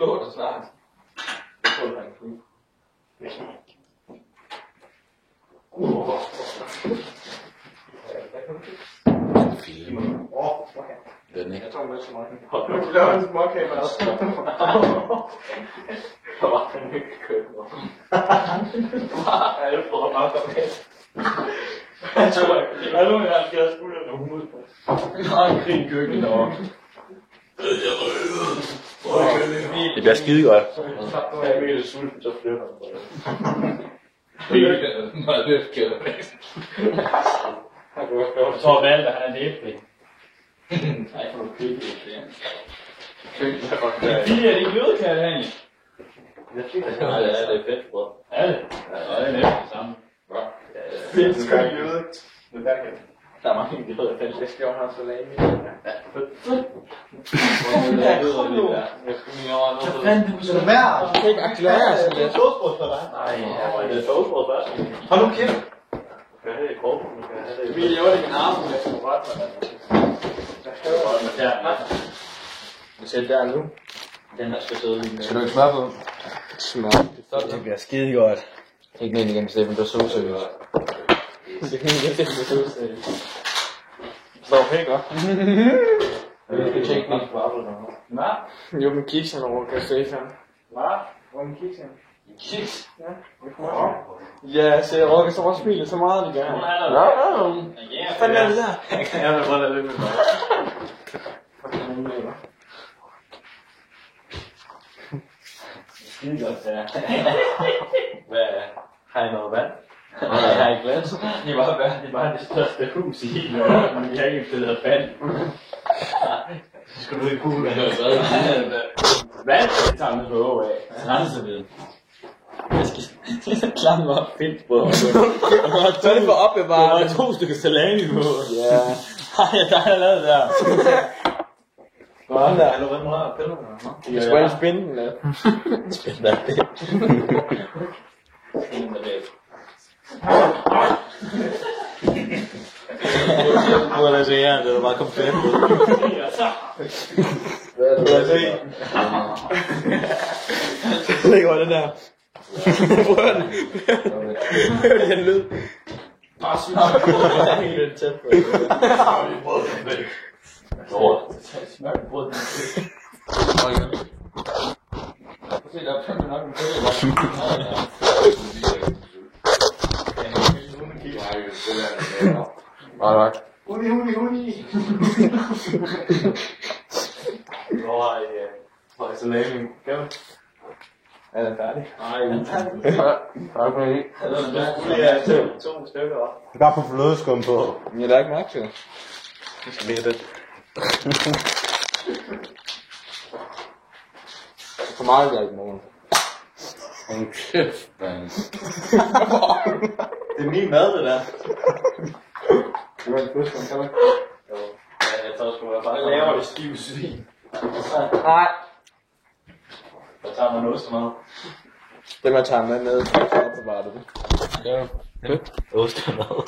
slå dig snart. Jeg tror, det er en kniv. Den ikke. Jeg tror, det er så meget. Nu laver en småkage med os. Der var en hyggelig køkken. Alle prøver bare at komme hen. Jeg tror, jeg nu har jeg skudt af hovedet. Der er en krig i køkkenet derovre. Det bliver skide godt. Jeg er virkelig sulten, så flytter han på det. Nej, det er forkert. Jeg tror, Valter, han er næbfri. Nej, for du køber det. Det er billigt, er det ikke jødekærte, egentlig? Jeg synes, det er fedt, bror. Er det? Ja, det er næsten det samme. Fedt, det skal jøde. Der er mange jøder, der jeg skal jo have salami. Ja, fedt. Hvad fanden, du skal være? Du kan ikke aktivere sådan lidt. Toastbrød for dig. Nej, det er toastbrød først. Har du kæft? Skal jeg have det i kroppen? Vi laver det i min arm, men jeg skal ret med det. Sæt der nu. Den der skal sidde lige med. Skal du ikke smøre på? Smør. Det bliver skide godt. Ikke ned igen, Steffen, du er solsøs. Det kan ikke se, det er så. Så okay, godt. Jeg skal tjekke min kvartel. Hvad? Jo, men kikserne over, kan jeg se sådan. Hvad? Hvor er min kiks hen? Kiks? Ja. Ja, jeg ser Rokke, så var smilet så meget, det gør han. Ja, hvad fanden er det der? Jeg kan have prøvet at løbe med mig. Skide godt, ja. Hvad? Har I noget vand? Nej, jeg har ikke vand. Det er bare det største hus i hele verden, men vi har ikke fået vand. Så skal du ikke kunne vand. Vand, det tager man på over af. Rensevidt. Jeg skal klare mig op fedt, bror. Så er det for opbevaret. Der var 2 stykker salami på. Ja. Ej, der har jeg lavet der. Hvordan der? Er du rigtig meget piller? Jeg skal bare spænde den der. Spændende er det. Spændende er det. Må jeg se her, det er bare kommet fedt. Hvad er det? Må jeg se? Se godt den der. Prøv den. Hør den lyd. Bare smør på det. Helt tæt på det. Har vi brød den væk. Smør på brød den væk. Se, der er fandme nok en pille. Nej. Huni. Hvor er salami? Er den færdig? Nej, den er færdig. Tak for det. Det er 2 stykker, hva'? Bare på flødeskum på. Jeg lader ikke mærke til det. Det skal lige det. For meget der i morgen. Hold kæft, man. Det er min mad, det der. Det var en flødeskum, kan du ikke? Jo. Ja, jeg tror sgu, jeg bare laver det stiv svin. Nej. Så tager man ostemad. Det man tager med ned, så er det bare det. Ja. Ostemad.